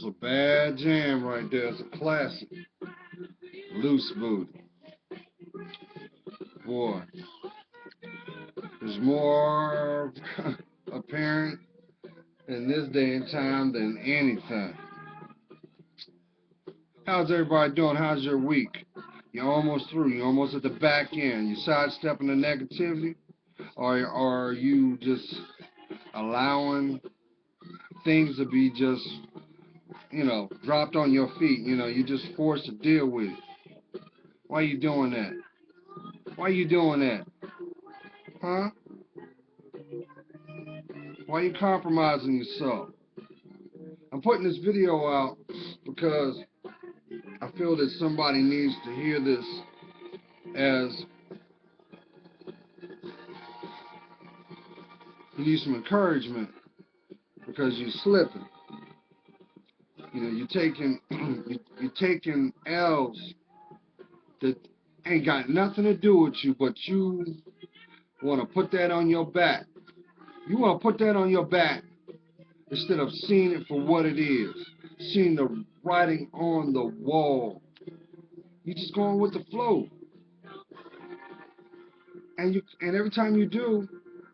a bad jam right there. It's a classic. Loose Booty. Boy, there's more apparent in this day and time than anything. How's everybody doing? How's your week? You're almost through. You're almost at the back end. You sidestepping the negativity? Or are you just allowing things to be just, dropped on your feet? You're just forced to deal with it. Why are you doing that? Why are you doing that? Huh? Why are you compromising yourself? I'm putting this video out because I feel that somebody needs to hear this as you need some encouragement because you're slipping. You're taking you're taking L's that ain't got nothing to do with you, but you want to put that on your back. You want to put that on your back instead of seeing it for what it is, seeing the writing on the wall. You're just going with the flow, and every time you do,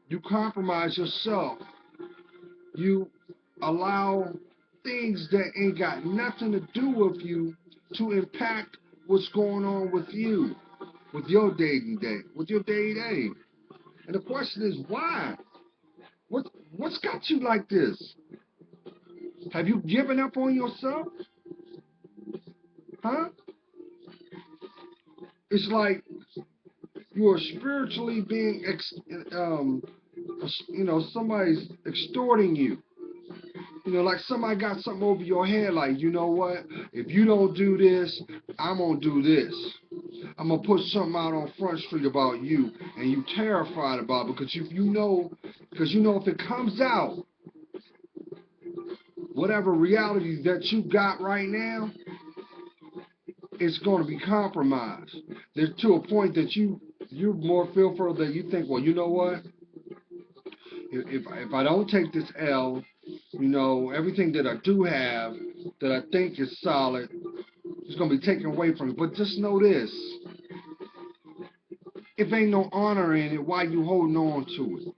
you compromise yourself. You allow things that ain't got nothing to do with you to impact what's going on with you, with your day-to-day, with your day-to-day. And the question is, why? What's got you like this? Have you given up on yourself? Huh? It's like you are spiritually being, somebody's extorting you. Like somebody got something over your head, like, you know what? If you don't do this, I'm going to do this. I'm going to put something out on Front Street about you, and you terrified about it because you know if it comes out, whatever reality that you got right now, it's going to be compromised. There's to a point that you're more fearful that you think, well, you know what? If I don't take this L, everything that I do have that I think is solid is going to be taken away from me. But just know this. If ain't no honor in it, why you holding on to it?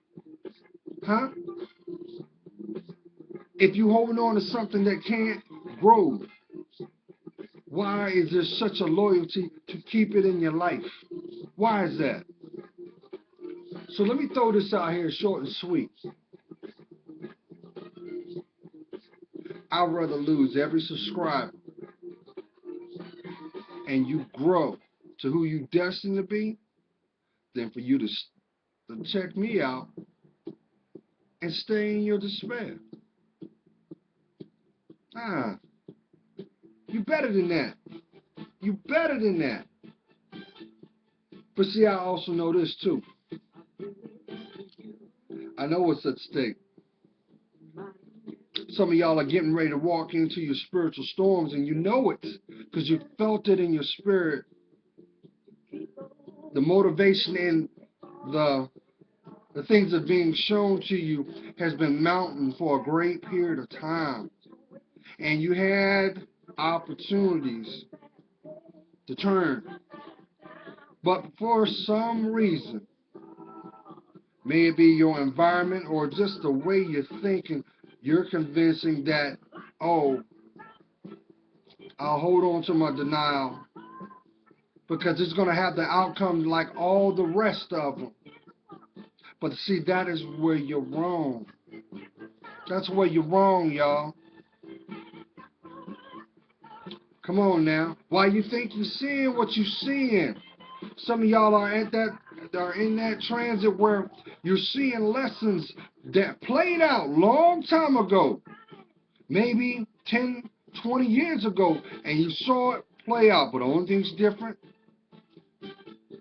Huh? If you holding on to something that can't grow, why is there such a loyalty to keep it in your life? Why is that? So let me throw this out here short and sweet. I'd rather lose every subscriber and you grow to who you destined to be than for you to check me out and stay in your despair. You better than that. You better than that. But see, I also know this too. I know what's at stake. Some of y'all are getting ready to walk into your spiritual storms, and you know it because you felt it in your spirit. The motivation and the things that are being shown to you has been mounting for a great period of time. And you had opportunities to turn. But for some reason, may it be your environment or just the way you're thinking, you're convincing that, oh, I'll hold on to my denial because it's going to have the outcome like all the rest of them. But see, that is where you're wrong. That's where you're wrong, y'all. Come on now. Why you think you're seeing what you're seeing? Some of y'all are in that transit where you're seeing lessons that played out long time ago. Maybe 10, 20 years ago, and you saw it play out. But the only thing's different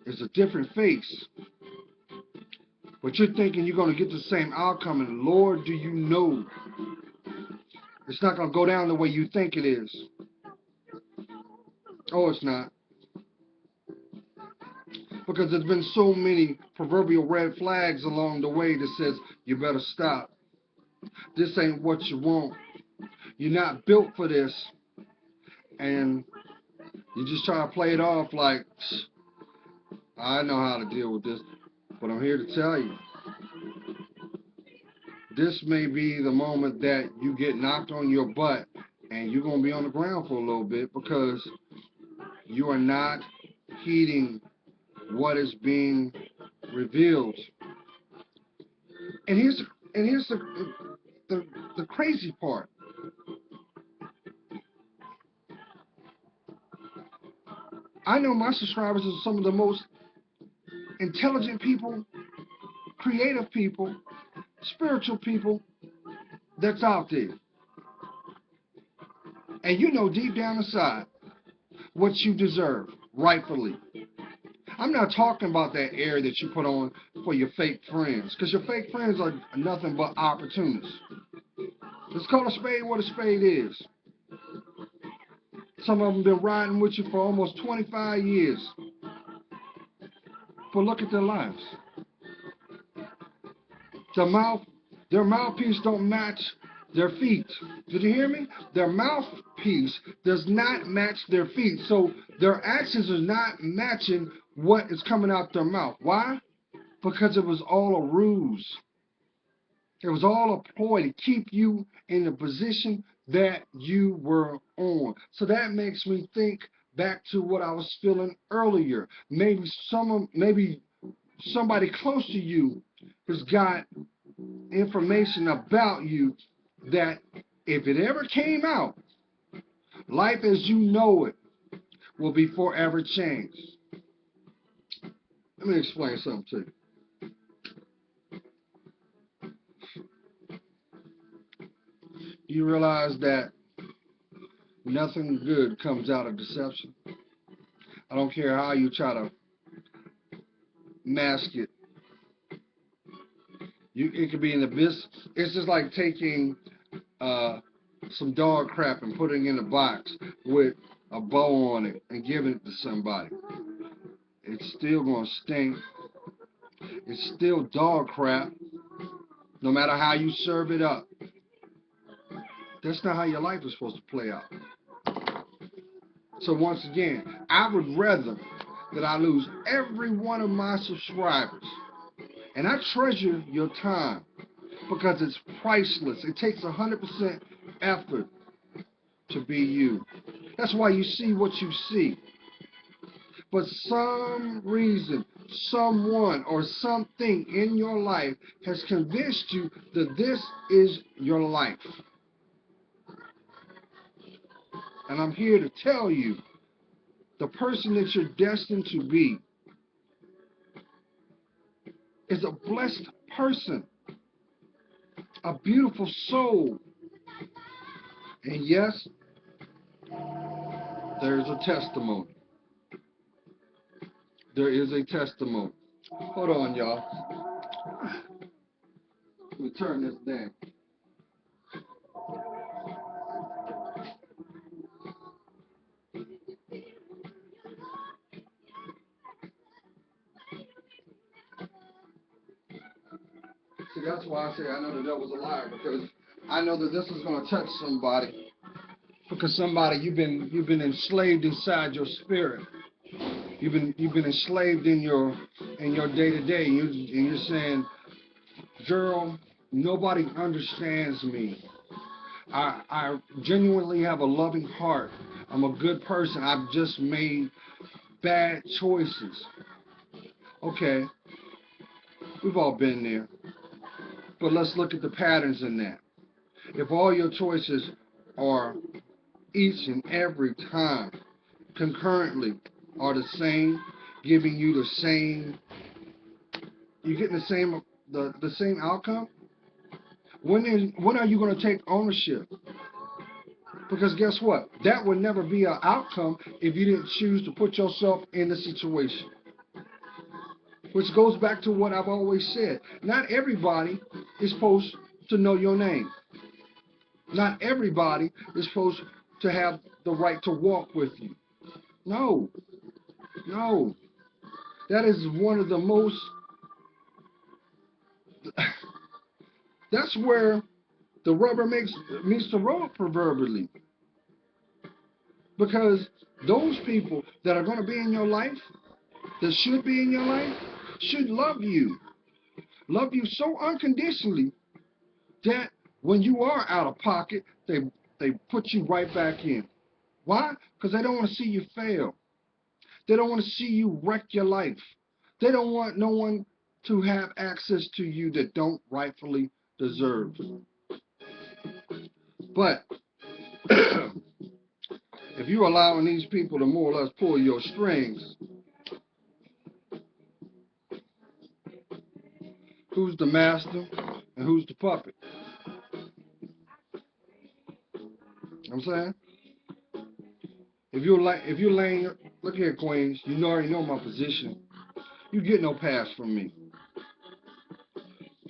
is a different face. But you're thinking you're going to get the same outcome, and Lord, do you know it's not going to go down the way you think it is. Oh, it's not. Because there's been so many proverbial red flags along the way that says, you better stop. This ain't what you want. you're not built for this, and you just try to play it off like, I know how to deal with this. But I'm here to tell you, this may be the moment that you get knocked on your butt and you're going to be on the ground for a little bit because you are not heeding what is being revealed. And here's the crazy part. I know my subscribers are some of the most intelligent people, creative people, spiritual people that's out there. And you know deep down inside what you deserve, rightfully. I'm not talking about that air that you put on for your fake friends, because your fake friends are nothing but opportunists. Let's call a spade what a spade is. Some of them been riding with you for almost 25 years. But look at their lives. Their mouthpiece don't match their feet. Did you hear me? Their mouthpiece does not match their feet. So their actions are not matching what is coming out their mouth. Why? Because it was all a ruse. It was all a ploy to keep you in the position that you were on. So that makes me think back to what I was feeling earlier. Maybe somebody close to you has got information about you that if it ever came out, life as you know it will be forever changed. Let me explain something to you. You realize that nothing good comes out of deception. I don't care how you try to mask it. It could be in the business. It's just like taking some dog crap and putting it in a box with a bow on it and giving it to somebody. It's still going to stink. It's still dog crap, no matter how you serve it up. That's not how your life is supposed to play out. So once again, I would rather that I lose every one of my subscribers. And I treasure your time because it's priceless. It takes 100% effort to be you. That's why you see what you see. But some reason, someone or something in your life has convinced you that this is your life. And I'm here to tell you, the person that you're destined to be is a blessed person, a beautiful soul. And yes, there's a testimony. There is a testimony. Hold on, y'all. Let me turn this down. See, that's why I say I know the devil's a liar, because I know that this is going to touch somebody. Because somebody, you've been enslaved inside your spirit. You've been enslaved in your day to day. And you're saying, girl, nobody understands me. I genuinely have a loving heart. I'm a good person. I've just made bad choices. Okay, we've all been there. But let's look at the patterns in that. If all your choices are each and every time concurrently are the same, giving you the same, you're getting the same outcome, when are you going to take ownership? Because guess what? That would never be an outcome if you didn't choose to put yourself in the situation. Which goes back to what I've always said. Not everybody is supposed to know your name. Not everybody is supposed to have the right to walk with you. No. No. That is one of the most... That's where The rubber meets the road proverbially. Because those people that are going to be in your life, that should be in your life, should love you. Love you so unconditionally that when you are out of pocket, they put you right back in. Why? Because they don't want to see you fail. They don't want to see you wreck your life. They don't want no one to have access to you that don't rightfully deserve. But if you're allowing these people to more or less pull your strings, who's the master and who's the puppet? You know what I'm saying? If you're laying, look here, Queens, you already know my position. You get no pass from me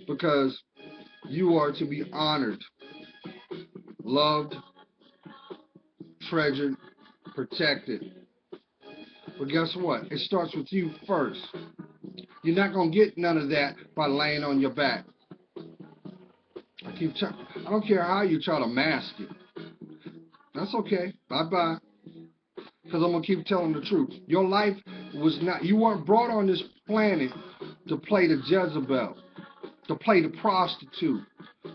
because you are to be honored, loved, treasured, protected. But guess what? It starts with you first. You're not gonna get none of that by laying on your back. I don't care how you try to mask it. That's okay. Bye bye. Because I'm gonna keep telling the truth. Your life was not. You weren't brought on this planet to play the Jezebel, to play the prostitute,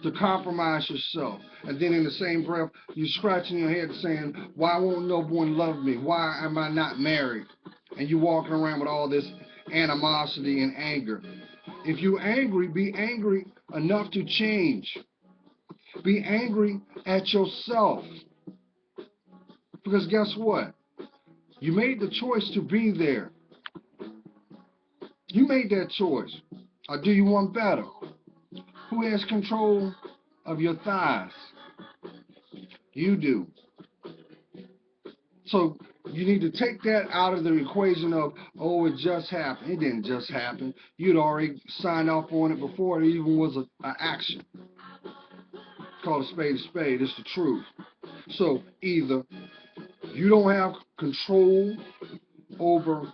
to compromise yourself, and then in the same breath you scratching your head saying, "Why won't no one love me? Why am I not married?" And you walking around with all this animosity and anger. If you're angry, be angry enough to change. Be angry at yourself. Because guess what? You made the choice to be there. You made that choice. Or do you want better? Who has control of your thighs? You do. So you need to take that out of the equation of, oh, it just happened. It didn't just happen. You'd already signed off on it before it even was an action. Call a spade a spade. It's the truth. So either you don't have control over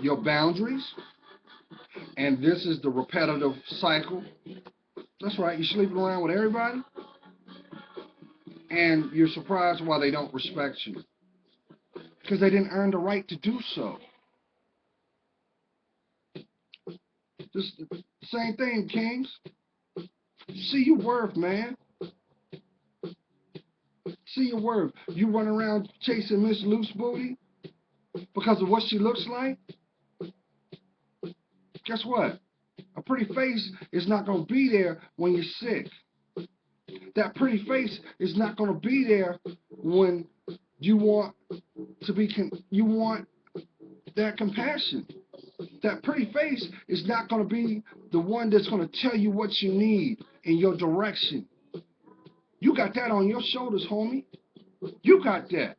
your boundaries, and this is the repetitive cycle. That's right, you're sleeping around with everybody, and you're surprised why they don't respect you. Because they didn't earn the right to do so. Just the same thing, Kings. See your worth, man. See your worth. You run around chasing Miss Loose Booty because of what she looks like? Guess what? A pretty face is not going to be there when you're sick. That pretty face is not going to be there when you want you want that compassion. That pretty face is not going to be the one that's going to tell you what you need in your direction. You got that on your shoulders, homie. You got that.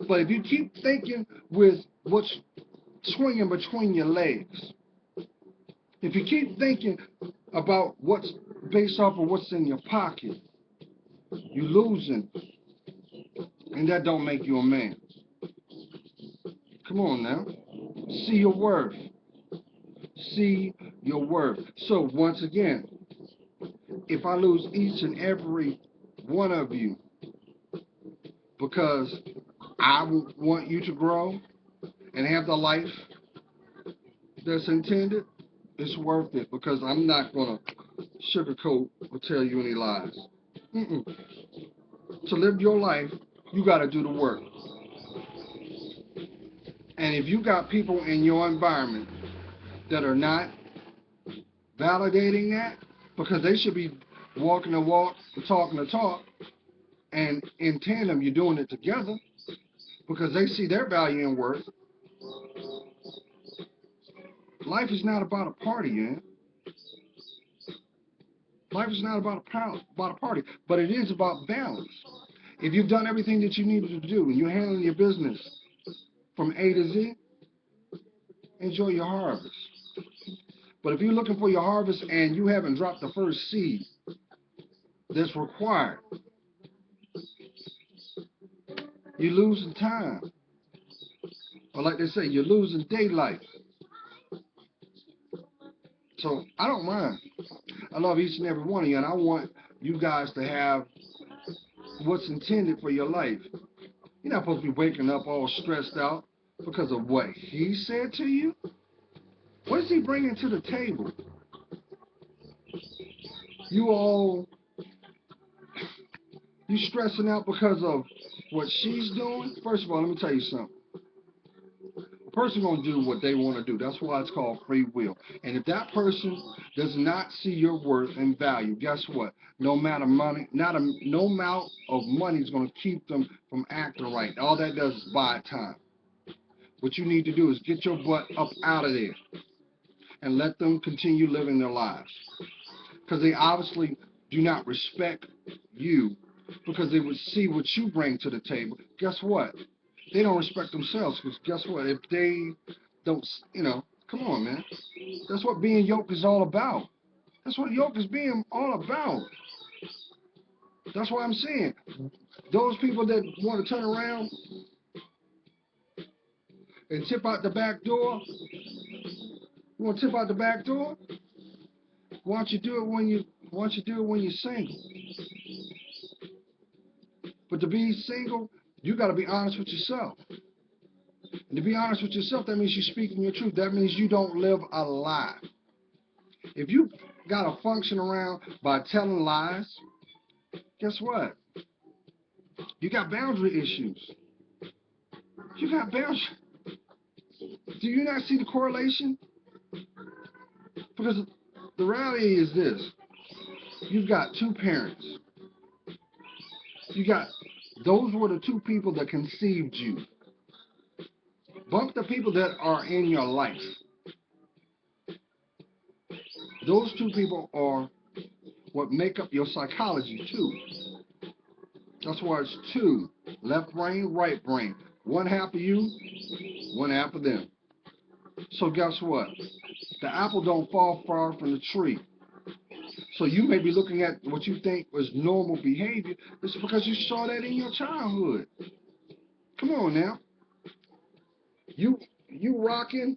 But if you keep thinking with what's swinging between your legs, if you keep thinking about what's based off of what's in your pocket, you're losing. And that don't make you a man. Come on now. See your worth. See your worth. So once again, if I lose each and every one of you because I want you to grow and have the life that's intended, it's worth it because I'm not going to sugarcoat or tell you any lies. To live your life, you got to do the work. And if you got people in your environment that are not validating that, because they should be walking the walk and talking the talk, and in tandem you're doing it together because they see their value and worth. Life is not about a party, man. Life is not about a party, but it is about balance. If you've done everything that you needed to do and you're handling your business from A to Z, enjoy your harvest. But if you're looking for your harvest and you haven't dropped the first seed that's required, you're losing time. Or like they say, you're losing daylight. So I don't mind. I love each and every one of you, and I want you guys to have what's intended for your life. You're not supposed to be waking up all stressed out because of what he said to you. What is he bringing to the table? You all, you stressing out because of what she's doing? First of all, let me tell you something. A person gonna do what they want to do. That's why it's called free will. And if that person does not see your worth and value, guess what? No matter money, no amount of money is gonna keep them from acting right. All that does is buy time. What you need to do is get your butt up out of there and let them continue living their lives. Because they obviously do not respect you because they would see what you bring to the table. Guess what? They don't respect themselves because guess what? If they don't, come on, man. That's what being yoked is all about. That's what yoke is being all about. That's why I'm saying those people that want to turn around and tip out the back door, you want to tip out the back door? Why don't you do it when you're single? But to be single, you got to be honest with yourself. And to be honest with yourself, that means you're speaking your truth. That means you don't live a lie. If you got to function around by telling lies, guess what? You got boundary issues. You got boundaries. Do you not see the correlation? Because the reality is this. You've got two parents. Those were the two people that conceived you. Bump the people that are in your life. Those two people are what make up your psychology too. That's why it's two. Left brain, right brain. One half of you, one half of them. So guess what? The apple don't fall far from the tree. So you may be looking at what you think was normal behavior. It's because you saw that in your childhood. Come on now. You rocking.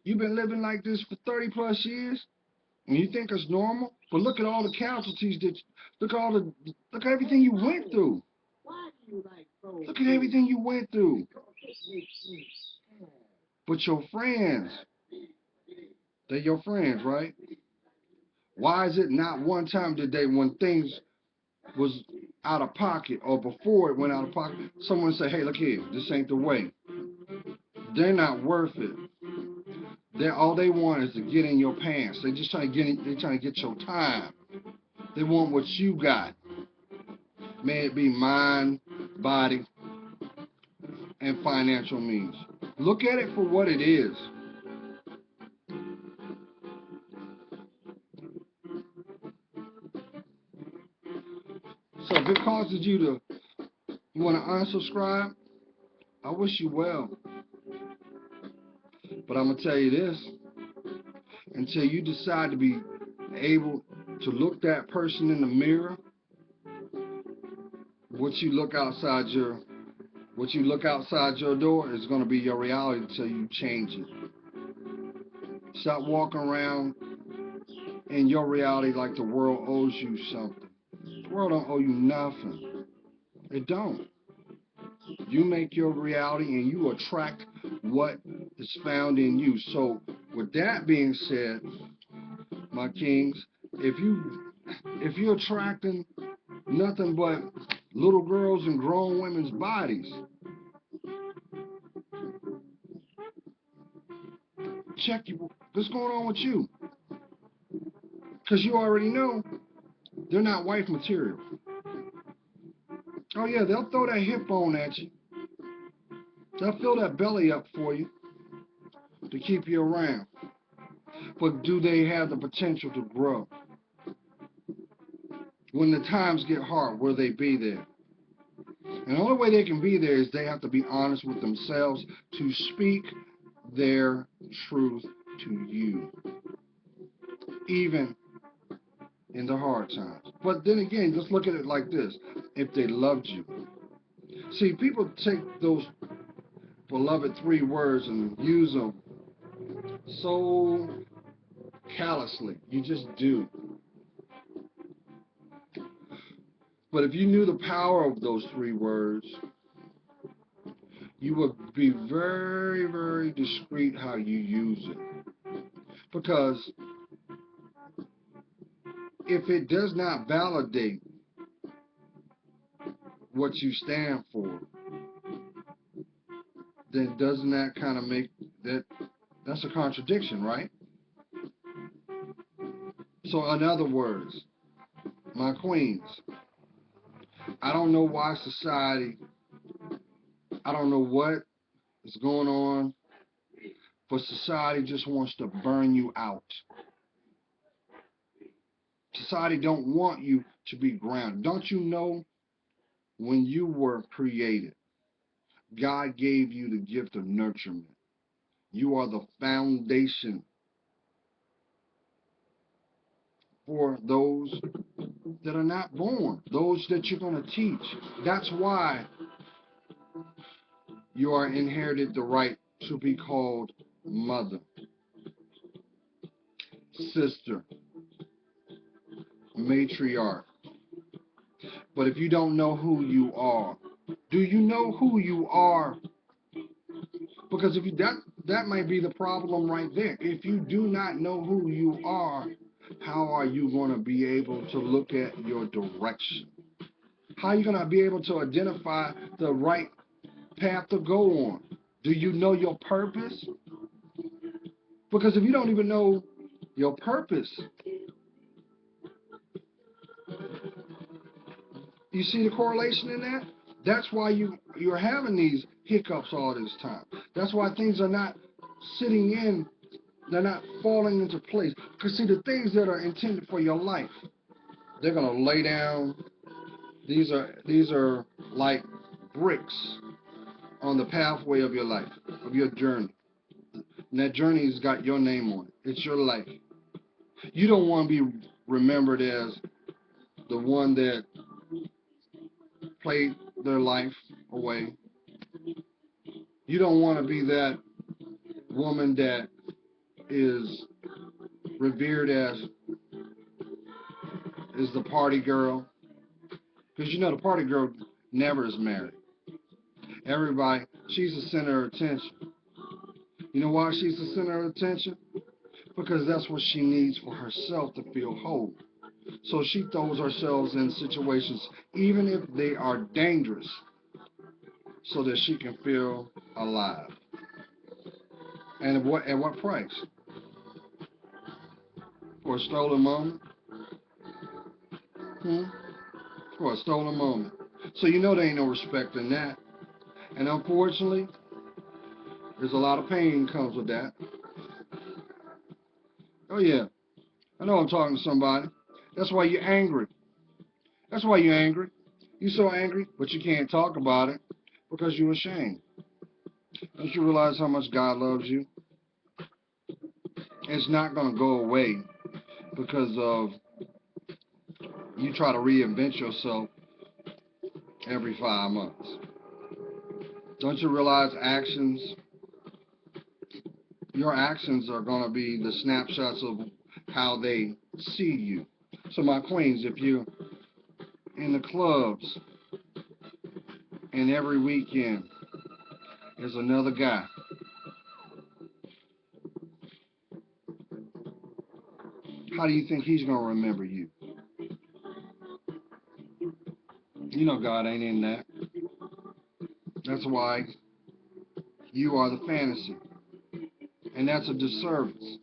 You've been living like this for 30 plus years, and you think it's normal. But look at all the casualties look at everything you went through. Look at everything you went through. But your friends, they're your friends, right? Why is it not one time did they, when things was out of pocket or before it went out of pocket, someone say, hey, look here, this ain't the way. They're not worth it. All they want is to get in your pants. They're trying to get your time. They want what you got. May it be mind, body, and financial means. Look at it for what it is. So if it causes you want to unsubscribe, I wish you well. But I'm going to tell you this. Until you decide to be able to look that person in the mirror, what you look outside your door is going to be your reality until you change it. Stop walking around in your reality like the world owes you something. The world don't owe you nothing. It don't. You make your reality and you attract what is found in you. So with that being said, my kings, if you're attracting nothing but little girls and grown women's bodies, check what's going on with you. Because you already know they're not wife material. Oh yeah, they'll throw that hip bone at you. They'll fill that belly up for you to keep you around. But do they have the potential to grow? When the times get hard, will they be there? And the only way they can be there is they have to be honest with themselves to speak their truth to you, even in the hard times. But then again, just look at it like this. If they loved you. See, people take those beloved 3 words and use them so callously. You just do. But if you knew the power of those three words, you would be very, very discreet how you use it. Because if it does not validate what you stand for, then doesn't that kind of make that's a contradiction, right? So in other words, my queens, I don't know why society, I don't know what is going on, but society just wants to burn you out. Society don't want you to be grounded. Don't you know when you were created, God gave you the gift of nurturement. You are the foundation for those that are not born, those that you're going to teach. That's why you are inherited the right to be called mother, sister, matriarch. But if you don't know who you are, do you know who you are? Because if you that might be the problem right there. If you do not know who you are, how are you going to be able to look at your direction? How are you going to be able to identify the right path to go on? Do you know your purpose? Because if you don't even know your purpose, you see the correlation in that? That's why you're having these hiccups all this time. That's why things are not sitting in, they're not falling into place. Because see, the things that are intended for your life, they're gonna lay down. These are like bricks on the pathway of your life, of your journey. And that journey's got your name on it. It's your life. You don't want to be remembered as the one that played their life away. You don't want to be that woman that is revered as is the party girl. Because you know the party girl never is married. Everybody, she's the center of attention. You know why she's the center of attention? Because that's what she needs for herself to feel whole. So she throws herself in situations, even if they are dangerous, so that she can feel alive. And at what price? For a stolen moment? For a stolen moment. So you know there ain't no respect in that. And unfortunately, there's a lot of pain comes with that. Oh yeah, I know I'm talking to somebody. That's why you're angry. That's why you're angry. You're so angry, but you can't talk about it because you're ashamed. Don't you realize how much God loves you? It's not going to go away because of you try to reinvent yourself every 5 months. Don't you realize your actions are going to be the snapshots of how they see you. So my queens, if you're in the clubs and every weekend there's another guy, how do you think he's going to remember you? You know God ain't in that. That's why you are the fantasy. And that's a disservice.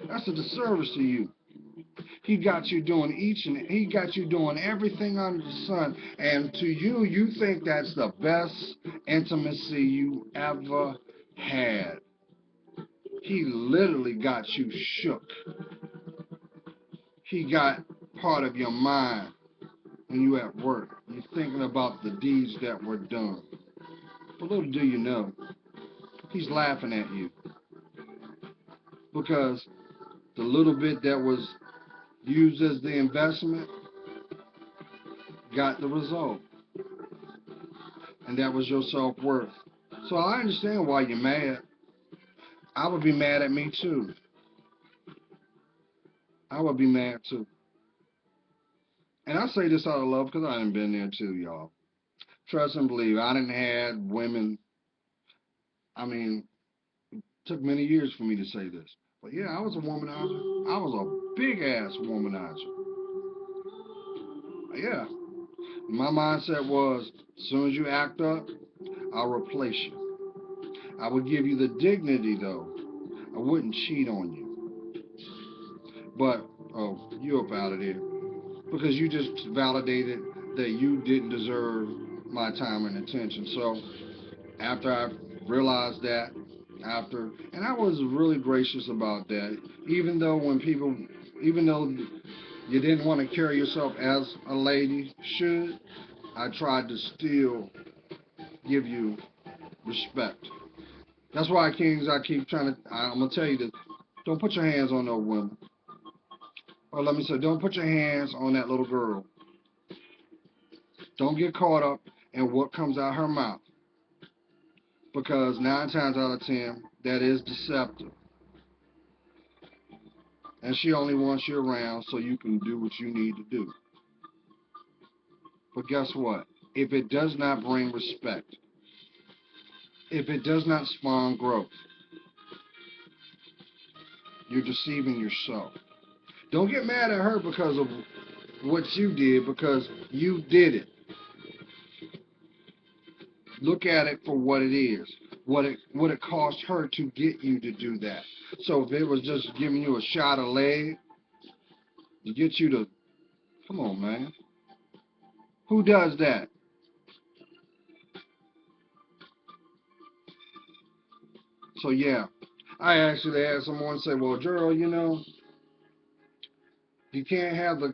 That's a disservice to you. He got you doing everything under the sun. And to you, you think that's the best intimacy you ever had. He literally got you shook. He got part of your mind when you at work. You're thinking about the deeds that were done. But little do you know, he's laughing at you. Because the little bit that was used as the investment got the result. And that was your self-worth. So I understand why you're mad. I would be mad at me too. I would be mad too. And I say this out of love because I done been there too, y'all. Trust and believe. I done had women. I mean, it took many years for me to say this. But yeah, I was a womanizer. I was a big ass womanizer. Yeah. My mindset was, as soon as you act up, I'll replace you. I would give you the dignity though. I wouldn't cheat on you. But, oh, you up out of there. Because you just validated that you didn't deserve my time and attention. So after I realized that, and I was really gracious about that, even though you didn't want to carry yourself as a lady should, I tried to still give you respect. That's why, Kings, I'm going to tell you this. Don't put your hands on no women. Or let me say, don't put your hands on that little girl. Don't get caught up in what comes out her mouth. Because 9 times out of 10, that is deceptive. And she only wants you around so you can do what you need to do. But guess what? If it does not bring respect, if it does not spawn growth, you're deceiving yourself. Don't get mad at her because of what you did, because you did it. Look at it for what it is, what it cost her to get you to do that. So if it was just giving you a shot of leg to get you to, come on, man. Who does that? So yeah, I actually had someone say, well, Gerald, you can't have the,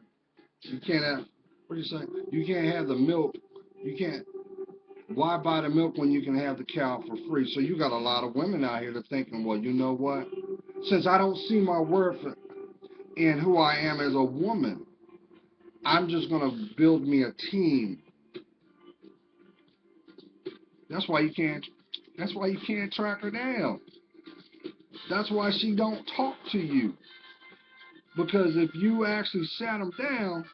you can't have, what do you say? You can't have the milk. You can't, why buy the milk when you can have the cow for free? So you got a lot of women out here that thinking, well, you know what? Since I don't see my worth in who I am as a woman, I'm just going to build me a team. That's why you can't track her down. That's why she don't talk to you. Because if you actually sat them down,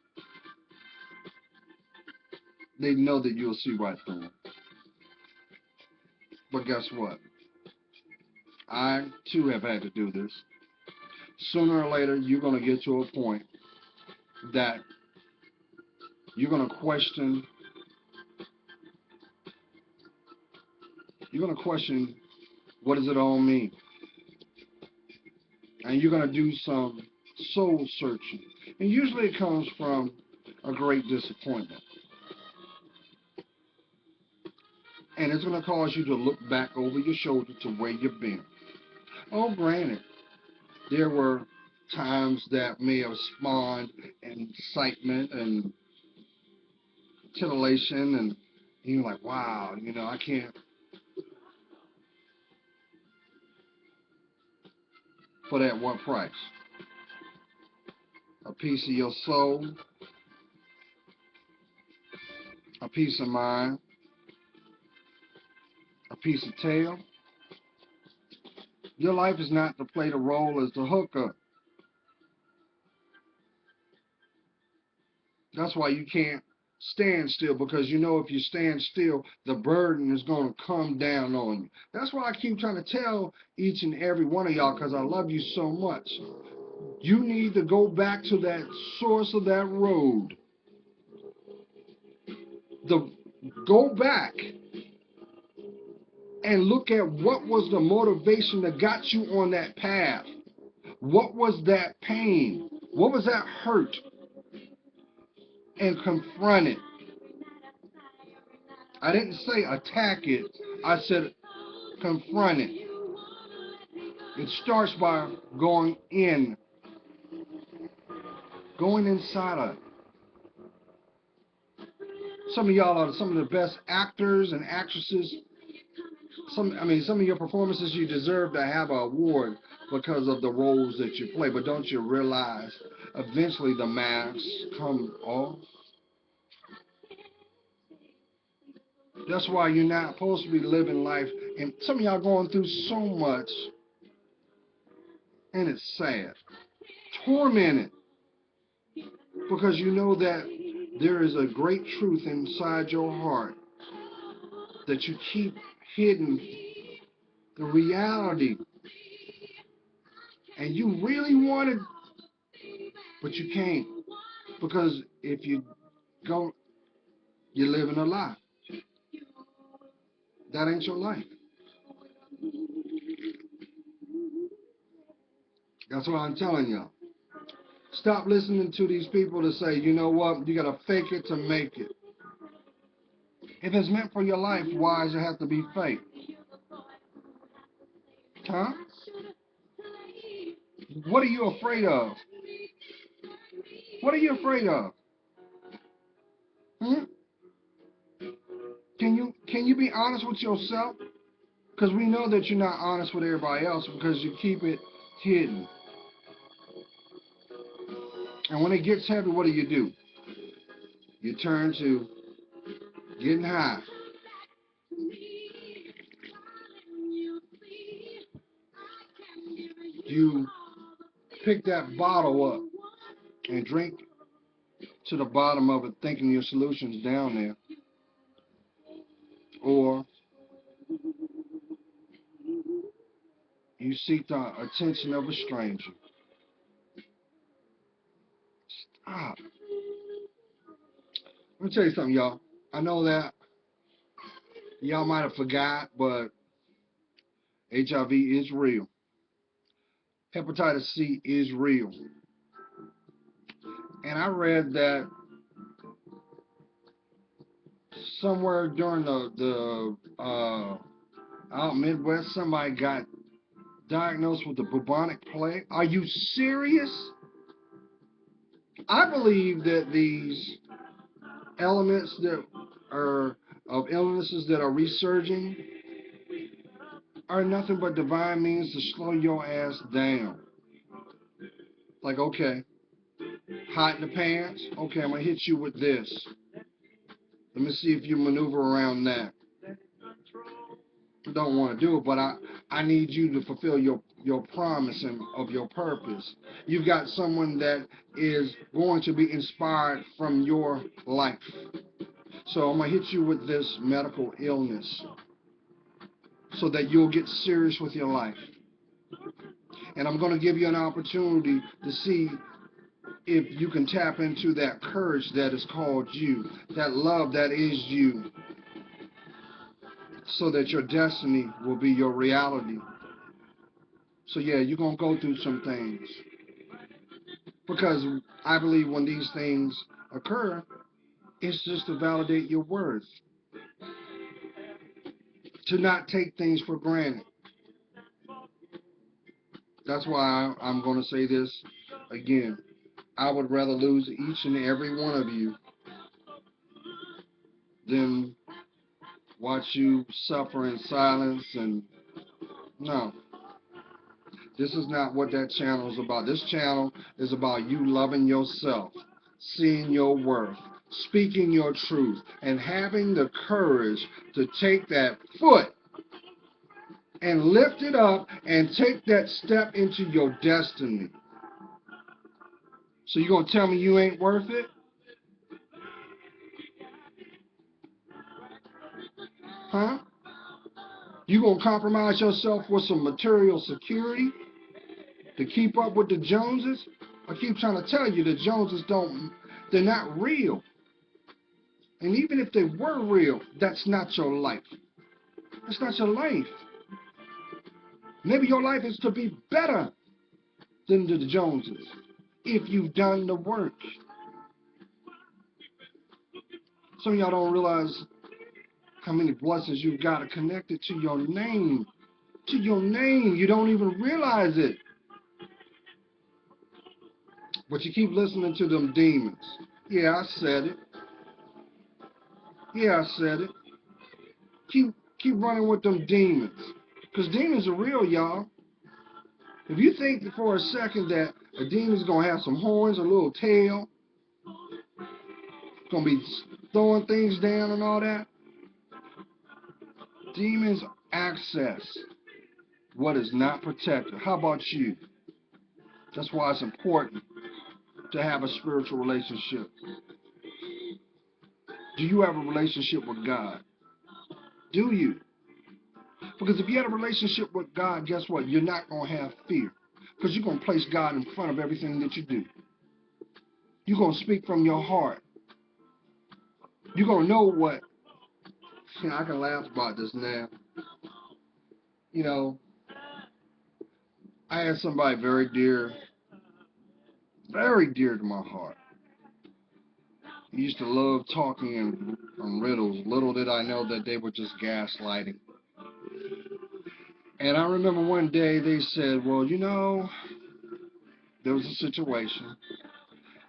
they know that you'll see right through them. But guess what? I too have had to do this. Sooner or later, you're going to get to a point that you're going to question. You're going to question, what does it all mean? And you're going to do some soul searching. And usually it comes from a great disappointment. And it's going to cause you to look back over your shoulder to where you've been. Oh, granted, there were times that may have spawned incitement and titillation, and you're like, wow, I can't. But at what price? A piece of your soul, a piece of mind, a piece of tail. Your life is not to play the role as the hooker. That's why you can't stand still, because if you stand still, the burden is going to come down on you. That's why I keep trying to tell each and every one of y'all, because I love you so much. You need to go back to that source of that road. Go back and look at what was the motivation that got you on that path. What was that pain? What was that hurt? And confront it. I didn't say attack it. I said confront it. It starts by going inside of it. Some of y'all are some of the best actors and actresses. Some of your performances, you deserve to have an award because of the roles that you play. But don't you realize eventually the masks come off? That's why you're not supposed to be living life. And some of y'all going through so much, and it's sad, tormented, because you know that there is a great truth inside your heart that you keep hidden, the reality, and you really want it, but you can't, because if you go, you're living a lie. That ain't your life. That's what I'm telling y'all. Stop listening to these people that say, you know what, you gotta fake it to make it. If it's meant for your life, why does it have to be fake? Huh? What are you afraid of? What are you afraid of? Hmm? Can you be honest with yourself? Because we know that you're not honest with everybody else because you keep it hidden. And when it gets heavy, what do? You turn to getting high. You pick that bottle up and drink to the bottom of it, thinking your solution's down there. Or you seek the attention of a stranger. Stop. Let me tell you something, y'all. I know that y'all might have forgot, but HIV is real. Hepatitis C is real. And I read that somewhere during the out Midwest, somebody got diagnosed with the bubonic plague. Are you serious? I believe that these elements that are of illnesses that are resurging are nothing but divine means to slow your ass down. Like, okay, hot in the pants. Okay, I'm gonna hit you with this. Let me see if you maneuver around that. I don't want to do it, but I need you to fulfill your promise and of your purpose. You've got someone that is going to be inspired from your life. So I'm going to hit you with this medical illness so that you'll get serious with your life. And I'm going to give you an opportunity to see if you can tap into that courage that is called you, that love that is you, so that your destiny will be your reality. So yeah, you're going to go through some things. Because I believe when these things occur, it's just to validate your worth. To not take things for granted. That's why I'm going to say this again. I would rather lose each and every one of you than watch you suffer in silence. And no, this is not what that channel is about. This channel is about you loving yourself, seeing your worth, speaking your truth, and having the courage to take that foot and lift it up and take that step into your destiny. So you gonna tell me you ain't worth it? Huh? You gonna compromise yourself with some material security to keep up with the Joneses? I keep trying to tell you the Joneses they're not real. And even if they were real, that's not your life. That's not your life. Maybe your life is to be better than the Joneses if you've done the work. Some of y'all don't realize how many blessings you've got connected to your name. To your name. You don't even realize it. But you keep listening to them demons. Yeah, I said it. Yeah, I said it. Keep running with them demons. Because demons are real, y'all. If you think for a second that a demon's going to have some horns, a little tail, going to be throwing things down and all that, demons access what is not protected. How about you? That's why it's important to have a spiritual relationship. Do you have a relationship with God? Do you? Because if you had a relationship with God, guess what? You're not going to have fear. Because you're going to place God in front of everything that you do. You're going to speak from your heart. You're going to know what. See, I can laugh about this now. You know, I had somebody very dear to my heart. He used to love talking in riddles. Little did I know that they were just gaslighting. And I remember one day they said, well, you know, there was a situation.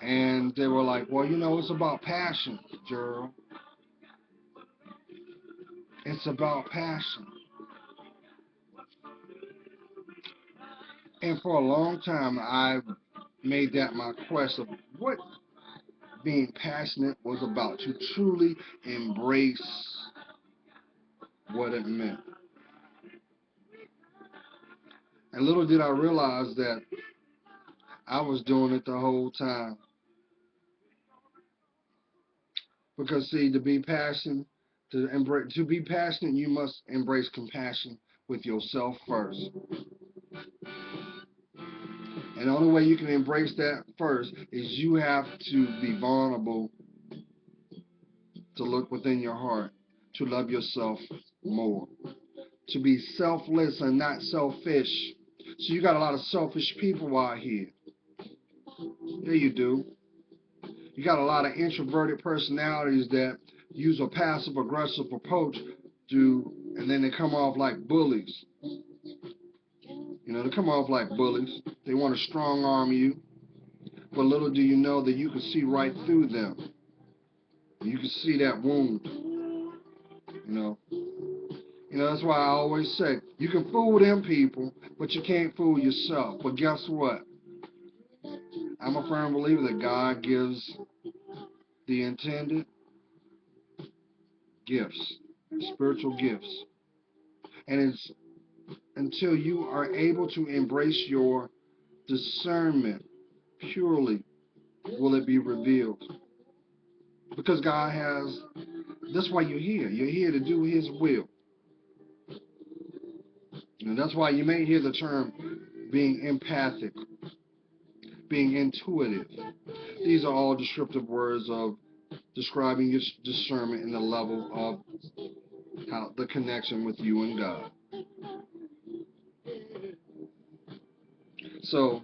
And they were like, well, you know, it's about passion, Gerald. It's about passion. And for a long time, I made that my quest of what being passionate was about, to truly embrace what it meant. And little did I realize that I was doing it the whole time. Because see, to be passionate, you must embrace compassion with yourself first. And the only way you can embrace that first is you have to be vulnerable, to look within your heart, to love yourself more, to be selfless and not selfish. So you got a lot of selfish people out here. Yeah, you do. You got a lot of introverted personalities that use a passive aggressive approach and then they come off like bullies. You know, they come off like bullies. They want to strong arm you, but little do you know that you can see right through them. You can see that wound. That's why I always say, you can fool them people, but you can't fool yourself. But guess what? I'm a firm believer that God gives the intended gifts, spiritual gifts. And it's until you are able to embrace your discernment purely will it be revealed. Because that's why you're here. You're here to do His will. And that's why you may hear the term being empathic, being intuitive. These are all descriptive words of describing your discernment and the level of the connection with you and God. So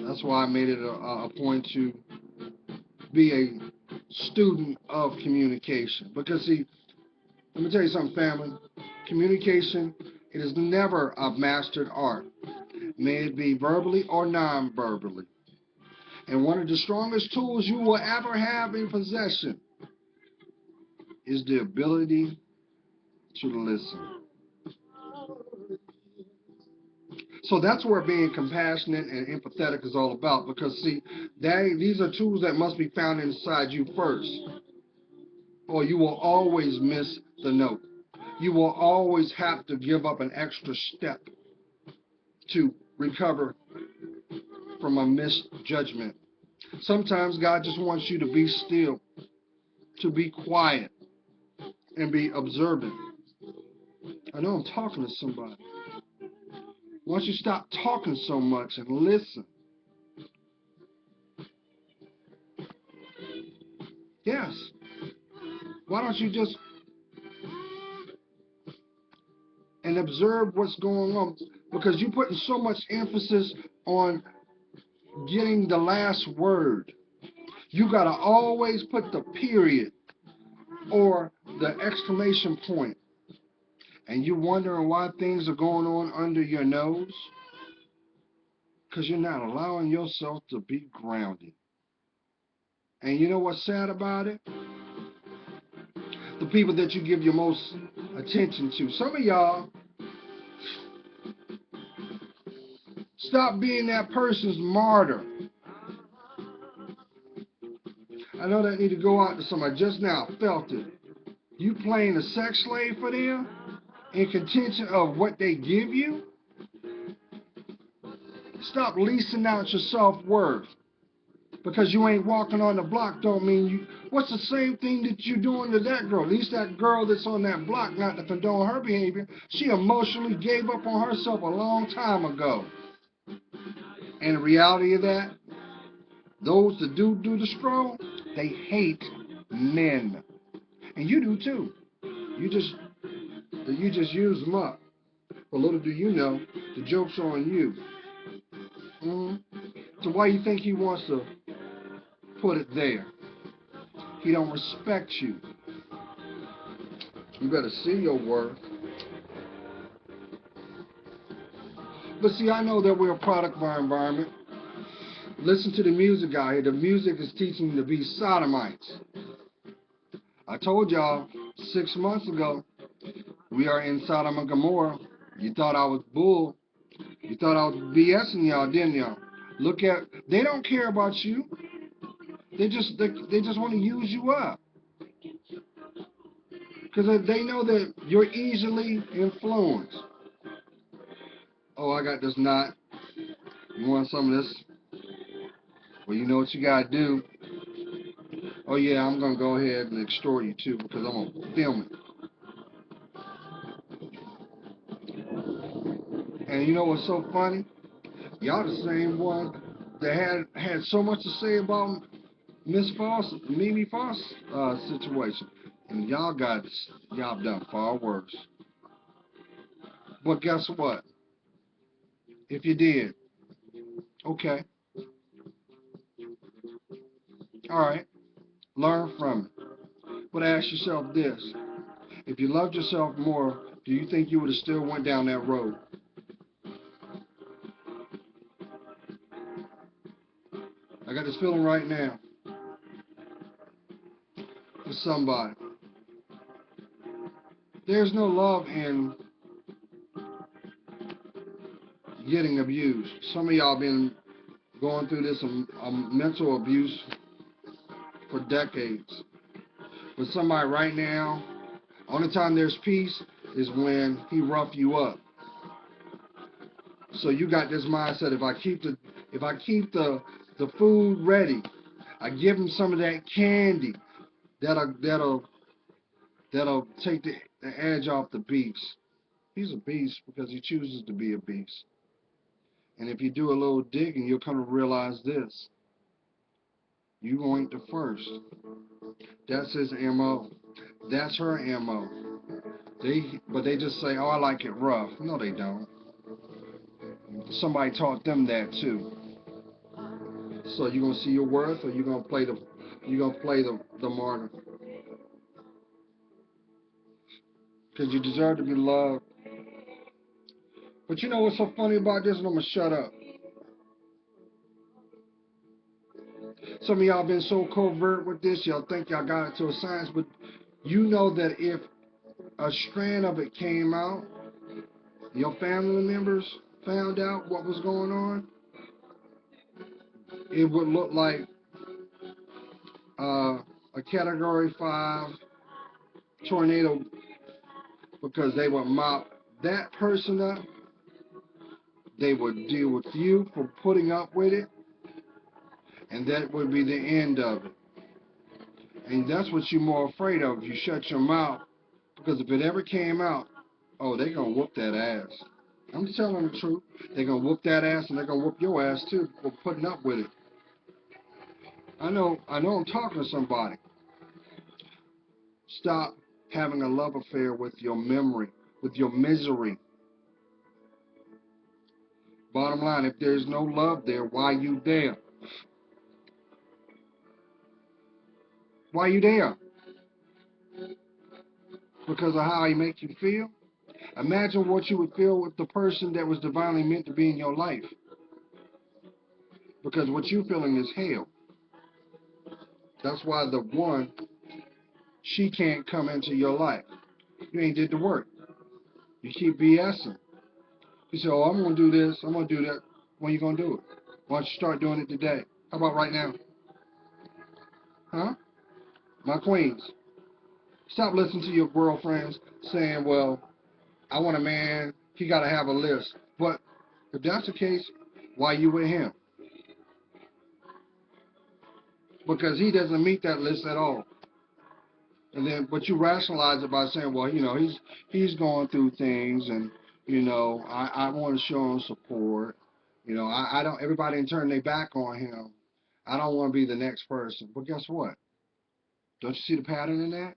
that's why I made it a point to be a student of communication. Because see, let me tell you something, family. Communication, it is never a mastered art. May it be verbally or non-verbally. And one of the strongest tools you will ever have in possession is the ability to listen. So that's where being compassionate and empathetic is all about. Because see, these are tools that must be found inside you first, or you will always miss the note. You will always have to give up an extra step to recover from a misjudgment. Sometimes God just wants you to be still, to be quiet, and be observant. I know I'm talking to somebody. Why don't you stop talking so much and listen? Yes. Why don't you just and observe what's going on? Because you're putting so much emphasis on getting the last word. You got to always put the period or the exclamation point. And you're wondering why things are going on under your nose? Because you're not allowing yourself to be grounded. And you know what's sad about it? The people that you give your most attention to. Some of y'all, stop being that person's martyr. I know that need to go out to somebody. Just now, felt it. You playing a sex slave for them in contention of what they give you? Stop leasing out your self-worth. Because you ain't walking on the block don't mean you. What's the same thing that you doing to that girl? At least that girl that's on that block, not to condone her behavior, she emotionally gave up on herself a long time ago. And the reality of that, those that do the stroll, they hate men. And you do too. You just use them up. But little do you know, the joke's on you. So why you think he wants to put it there? He don't respect you. You better see your worth. But see, I know that we're a product of our environment. Listen to the music out here. The music is teaching you to be sodomites. I told y'all 6 months ago, we are in Sodom and Gomorrah. You thought I was bull. You thought I was BSing y'all, didn't y'all? Look at, they don't care about you. They just want to use you up. Because they know that you're easily influenced. Oh, I got this knot. You want some of this? Well, you know what you got to do. Oh, yeah, I'm going to go ahead and extort you, too, because I'm going to film it. And you know what's so funny? Y'all the same one that had so much to say about Miss Foss, Mimi Foss situation. And y'all done far worse. But guess what? If you did, okay. All right. Learn from it. But ask yourself this. If you loved yourself more, do you think you would have still went down that road? I got this feeling right now for somebody. There's no love in getting abused. Some of y'all been going through this mental abuse for decades. But somebody right now, only time there's peace is when he rough you up. So you got this mindset: if I keep the food ready, I give him some of that candy, that'll take the edge off the beast. He's a beast because he chooses to be a beast. And if you do a little digging, you'll come to realize this: you ain't the first. That's his MO. That's her MO. But they just say, "Oh, I like it rough." No, they don't. Somebody taught them that too. So you gonna see your worth, or you gonna play the martyr? Because you deserve to be loved. But you know what's so funny about this, and I'm gonna shut up. Some of y'all been so covert with this, y'all think y'all got it to a science, but you know that if a strand of it came out, your family members found out what was going on, it would look like a Category 5 tornado, because they would mop that person up. They would deal with you for putting up with it, and that would be the end of it. And that's what you're more afraid of. You shut your mouth, because if it ever came out, oh, they're going to whoop that ass. I'm telling the truth. They're going to whoop that ass, and they're going to whoop your ass too for putting up with it. I know I'm talking to somebody. Stop having a love affair with your memory, with your misery. Bottom line, if there's no love there, why you there? Why you there? Because of how he make you feel? Imagine what you would feel with the person that was divinely meant to be in your life. Because what you're feeling is hell. That's why the one, she can't come into your life. You ain't did the work. You keep BSing. You say, oh, I'm going to do this, I'm going to do that. When you going to do it? Why don't you start doing it today? How about right now? Huh? My queens. Stop listening to your girlfriends saying, well, I want a man, he got to have a list. But if that's the case, why you with him? because he doesn't meet that list at all. And then, but you rationalize it by saying, well, he's going through things, and I want to show him support. I don't. Everybody in turn their back on him. I don't want to be the next person. But guess what? Don't you see the pattern in that?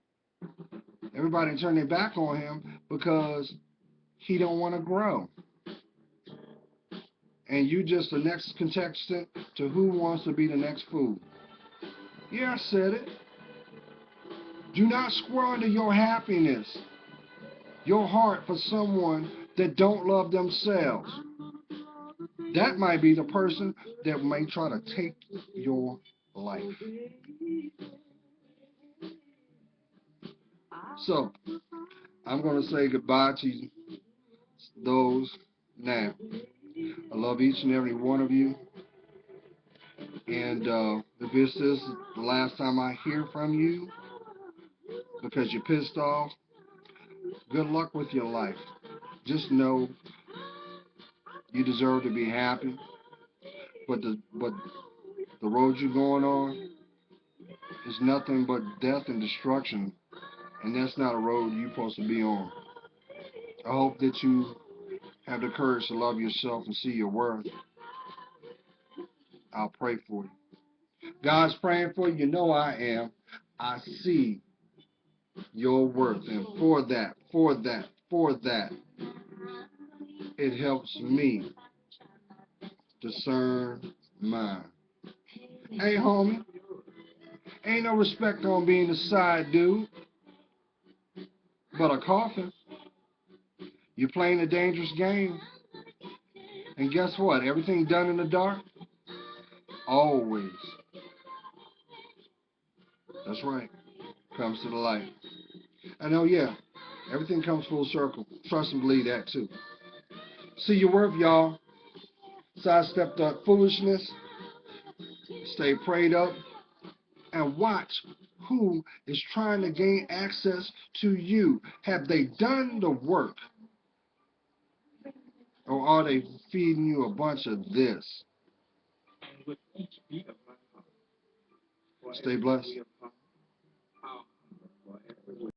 Everybody turn their back on him because he don't want to grow. And you just the next contestant to who wants to be the next fool. Yeah, I said it. Do not squander your happiness, your heart for someone that don't love themselves. That might be the person that may try to take your life. So, I'm going to say goodbye to those now. I love each and every one of you. And if this is the last time I hear from you because you're pissed off, good luck with your life. Just know you deserve to be happy. But the road you're going on is nothing but death and destruction. And that's not a road you're supposed to be on. I hope that you have the courage to love yourself and see your worth. I'll pray for you. God's praying for you. You know I am. I see your worth. And for that, it helps me discern mine. Hey, homie, ain't no respect on being a side dude, but a coffin. You're playing a dangerous game. And guess what? Everything done in the dark, always, that's right, comes to the light. I know, yeah, everything comes full circle. Trust and believe that, too. See your worth, y'all. Sidestep the foolishness. Stay prayed up. And watch who is trying to gain access to you. Have they done the work? Or are they feeding you a bunch of this? Stay blessed.